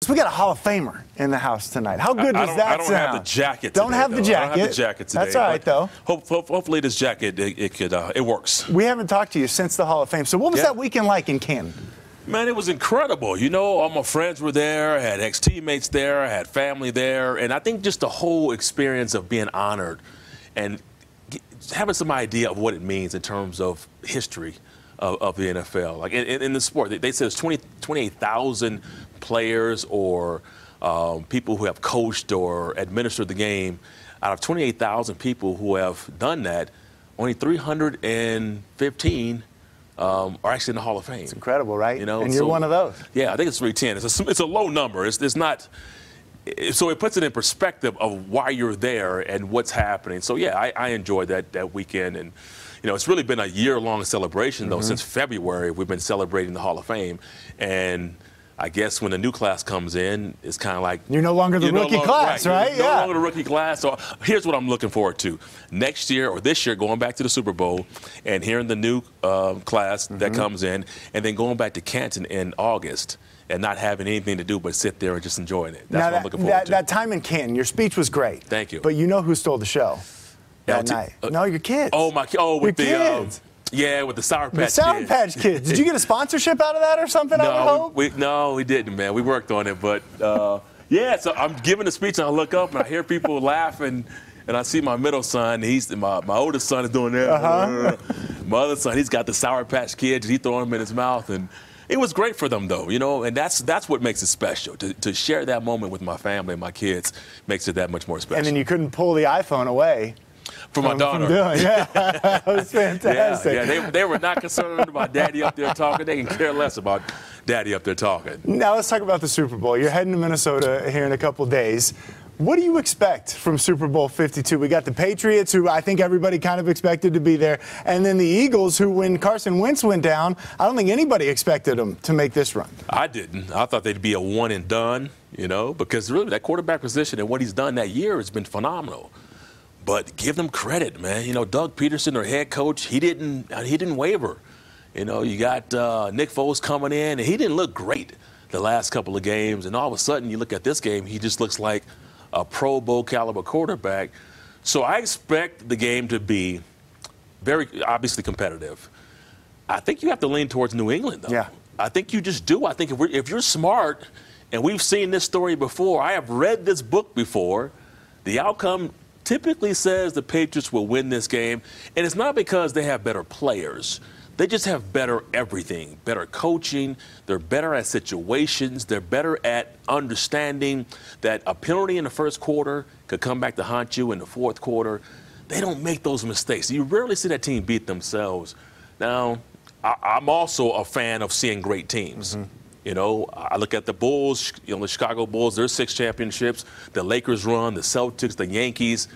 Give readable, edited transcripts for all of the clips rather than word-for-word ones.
So we got a Hall of Famer in the house tonight. How good does that sound? I don't have the jacket today. Don't have the jacket. I don't have the jacket today. That's all right, though. Hopefully this jacket, it works. We haven't talked to you since the Hall of Fame. So what was that weekend like in Canton? Man, it was incredible. You know, all my friends were there. I had ex-teammates there. I had family there. And I think just the whole experience of being honored and having some idea of what it means in terms of history of the NFL. Like in the sport, they said it's 28,000 players or people who have coached or administered the game. Out of 28,000 people who have done that, only 315 are actually in the Hall of Fame. It's incredible, right? You know, and you're one of those. Yeah, I think it's 310. It's a low number. It's not. So it puts it in perspective of why you're there and what's happening. So yeah, I enjoyed that weekend, and you know, it's really been a year-long celebration though. Since February, we've been celebrating the Hall of Fame, and I guess when the new class comes in, it's kind of like you're no longer the rookie class, right? You're no longer the rookie class. So here's what I'm looking forward to next year or this year, going back to the Super Bowl and hearing the new class that comes in, and then going back to Canton in August and not having anything to do but sit there and just enjoying it. That's what I'm looking forward to. That time in Canton, your speech was great. Thank you. But you know who stole the show that night? No, your kids. Oh, my kids. Oh, with your kids. Yeah, with the Sour Patch Kids. The Sour Patch Kids. Did you get a sponsorship out of that or something? I would hope? No, we didn't, man. We worked on it. But, yeah, so I'm giving a speech, and I look up, and I hear people laughing, and I see my middle son. My oldest son is doing that. My other son, he's got the Sour Patch Kids, and he's throwing them in his mouth. And it was great for them, though, you know, and that's what makes it special. To share that moment with my family and my kids makes it that much more special. And then you couldn't pull the iPhone away. For my daughter. Yeah, that was fantastic. Yeah, they were not concerned about Daddy up there talking. They can care less about Daddy up there talking. Now let's talk about the Super Bowl. You're heading to Minnesota here in a couple days. What do you expect from Super Bowl 52? We got the Patriots, who I think everybody kind of expected to be there, and then the Eagles, who when Carson Wentz went down, I don't think anybody expected them to make this run. I didn't. I thought they'd be a one and done, you know, because really that quarterback position and what he's done that year has been phenomenal. But give them credit, man. You know, Doug Peterson, their head coach, he didn't waver. You know, you got Nick Foles coming in, and he didn't look great the last couple of games. And all of a sudden, you look at this game, he just looks like a Pro Bowl caliber quarterback. So I expect the game to be very obviously competitive. I think you have to lean towards New England, though. Yeah. I think you just do. I think if you're smart, and we've seen this story before, I have read this book before, the outcome typically says the Patriots will win this game, and it's not because they have better players. They just have better everything, better coaching. They're better at situations. They're better at understanding that a penalty in the first quarter could come back to haunt you in the fourth quarter. They don't make those mistakes. You rarely see that team beat themselves. Now, I'm also a fan of seeing great teams. You know, I look at the Bulls, you know, the Chicago Bulls, their 6 championships, the Lakers run, the Celtics, the Yankees.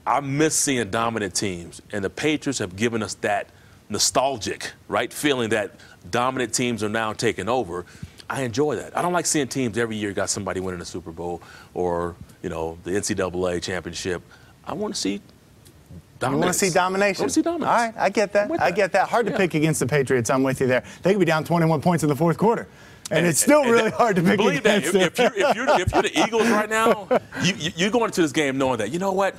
I miss seeing dominant teams, and the Patriots have given us that nostalgic, right, feeling that dominant teams are now taking over. I enjoy that. I don't like seeing teams every year got somebody winning the Super Bowl or, you know, the NCAA championship. I want to see dominance. You want to see domination? I want to see dominance. All right, I get that. I get that. Hard to pick against the Patriots. I'm with you there. They could be down 21 points in the fourth quarter. And it's still really hard to pick against them. If you're the Eagles right now, you're going into this game knowing that, you know what,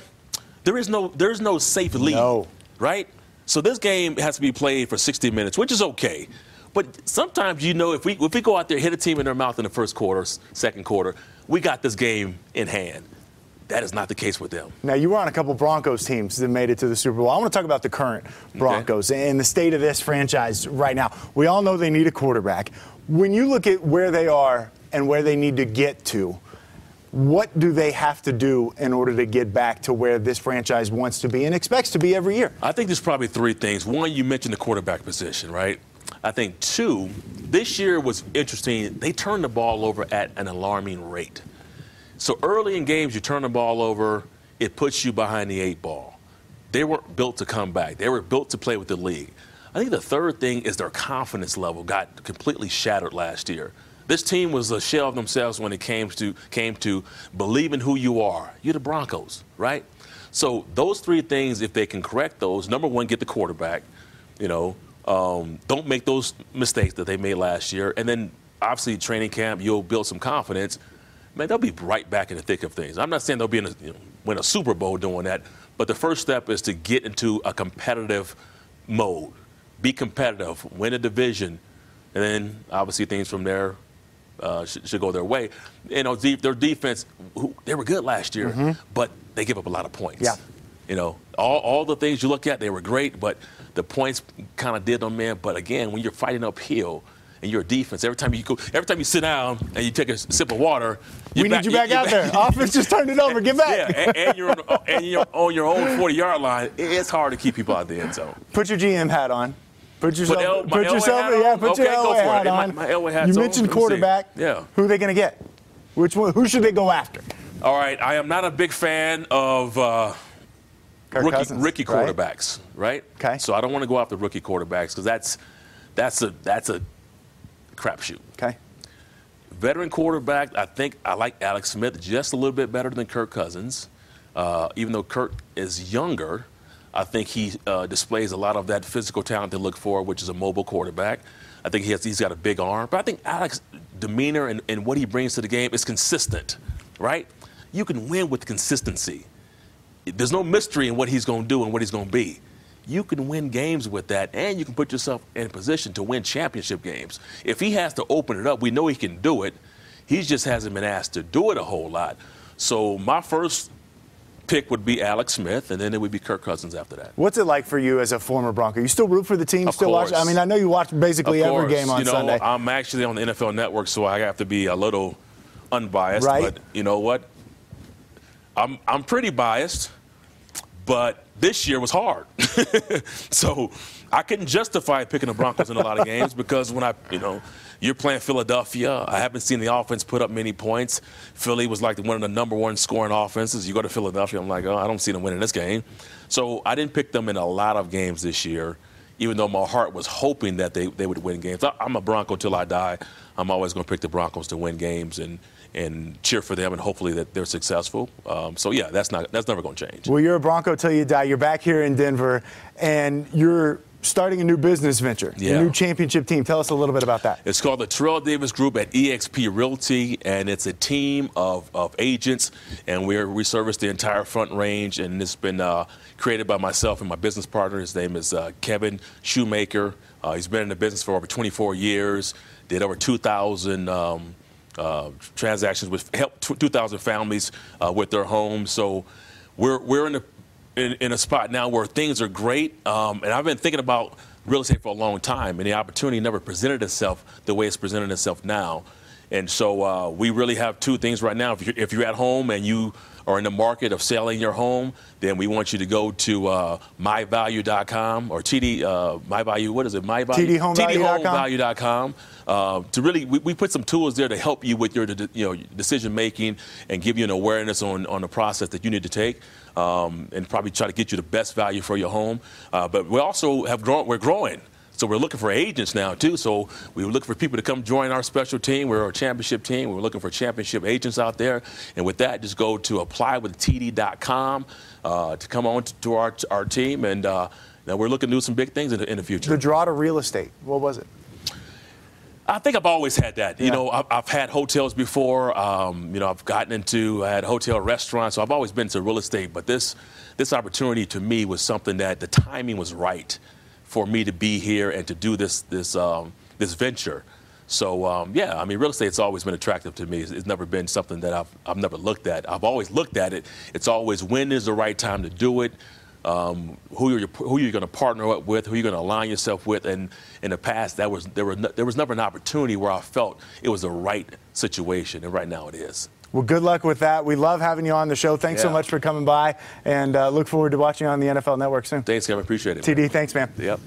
there's no safe lead, right? So this game has to be played for 60 minutes, which is okay. But sometimes, you know, if we go out there, hit a team in their mouth in the first quarter, second quarter, we got this game in hand. That is not the case with them. Now, you were on a couple Broncos teams that made it to the Super Bowl. I want to talk about the current Broncos and the state of this franchise right now. We all know they need a quarterback. When you look at where they are and where they need to get to, what do they have to do in order to get back to where this franchise wants to be and expects to be every year? I think there's probably 3 things. One, you mentioned the quarterback position, right? I think 2, this year was interesting. They turned the ball over at an alarming rate. So early in games, you turn the ball over, it puts you behind the 8 ball. They weren't built to come back. They were built to play with the league. I think the third thing is their confidence level got completely shattered last year. This team was a shell of themselves when it came to believing who you are. You're the Broncos, right? So those 3 things, if they can correct those, number 1, get the quarterback, you know, don't make those mistakes that they made last year, and then obviously training camp, you'll build some confidence. Man, they'll be right back in the thick of things. I'm not saying they'll be win a Super Bowl doing that, but the first step is to get into a competitive mode, be competitive, win a division, and then obviously things from there should go their way. You know, their defense, they were good last year, but they give up a lot of points. Yeah. You know, all the things you look at, they were great, but the points kind of did them in. But again, when you're fighting uphill and you're a defense, every time you sit down and you take a sip of water, we need you back out there. Offense just turned it over. Get back. Yeah, and you're on your own 40-yard line. It's hard to keep people out the end zone. Put your GM hat on. Put your Elway hat on. My Elway hat's on. You mentioned quarterback. Yeah. Who are they going to get? Which one? Who should they go after? All right. I am not a big fan of rookie quarterbacks, right? Okay. So I don't want to go after rookie quarterbacks because that's a crapshoot. Okay. Veteran quarterback, I think I like Alex Smith just a little bit better than Kirk Cousins. Even though Kirk is younger, I think he displays a lot of that physical talent to look for, which is a mobile quarterback. I think he's got a big arm. But I think Alex's demeanor and what he brings to the game is consistent, right? You can win with consistency. There's no mystery in what he's going to do and what he's going to be. You can win games with that, and you can put yourself in a position to win championship games. If he has to open it up, we know he can do it. He just hasn't been asked to do it a whole lot. So my first pick would be Alex Smith, and then it would be Kirk Cousins after that. What's it like for you as a former Bronco? You still root for the team? Of Still course. watch? I mean, I know you watch basically every game on Sunday. I'm actually on the NFL Network, so I have to be a little unbiased. Right. But you know what? I'm pretty biased, but this year was hard. So I couldn't justify picking the Broncos in a lot of games because when you're playing Philadelphia, I haven't seen the offense put up many points. Philly was like one of the number one scoring offenses. You go to Philadelphia, I'm like, oh, I don't see them winning this game. So I didn't pick them in a lot of games this year, even though my heart was hoping that they would win games. I'm a Bronco till I die. I'm always going to pick the Broncos to win games and cheer for them and hopefully that they're successful. So yeah, that's never going to change. Well, you're a Bronco till you die. You're back here in Denver, and you're starting a new business venture, a new championship team. Tell us a little bit about that. It's called the Terrell Davis Group at eXp Realty, and it's a team of agents, and we service the entire Front Range, and it's been created by myself and my business partner. His name is Kevin Shoemaker. He's been in the business for over 24 years, did over 2,000 transactions with helped 2,000 families with their homes. So we're in a spot now where things are great, and I've been thinking about real estate for a long time, and the opportunity never presented itself the way it's presented itself now. And so we really have two things right now. If you're at home and you are in the market of selling your home, then we want you to go to myvalue.com or MyValue. What is it? MyValue. TDHomevalue.com. To really, we put some tools there to help you with your decision making and give you an awareness on the process that you need to take, and probably try to get you the best value for your home. But we also we're growing. So we're looking for agents now, too. So we were looking for people to come join our special team. We're a championship team. We're looking for championship agents out there. And with that, just go to applywithtd.com to come on to our team. And now we're looking to do some big things in the future. The draw to real estate, what was it? I think I've always had that. Yeah. You know, I've had hotels I had hotel restaurants. So I've always been to real estate. But this opportunity to me was something that the timing was right for me to be here and to do this venture. So yeah, I mean, real estate's always been attractive to me. It's never been something that I've never looked at. I've always looked at it. It's always when is the right time to do it. Who you're going to partner up with, who you're going to align yourself with, and in the past there was never an opportunity where I felt it was the right situation, and right now it is. Well, good luck with that. We love having you on the show. Thanks so much for coming by, and look forward to watching you on the NFL Network soon. Thanks, Kevin. Appreciate it. TD, thanks, man. Yep.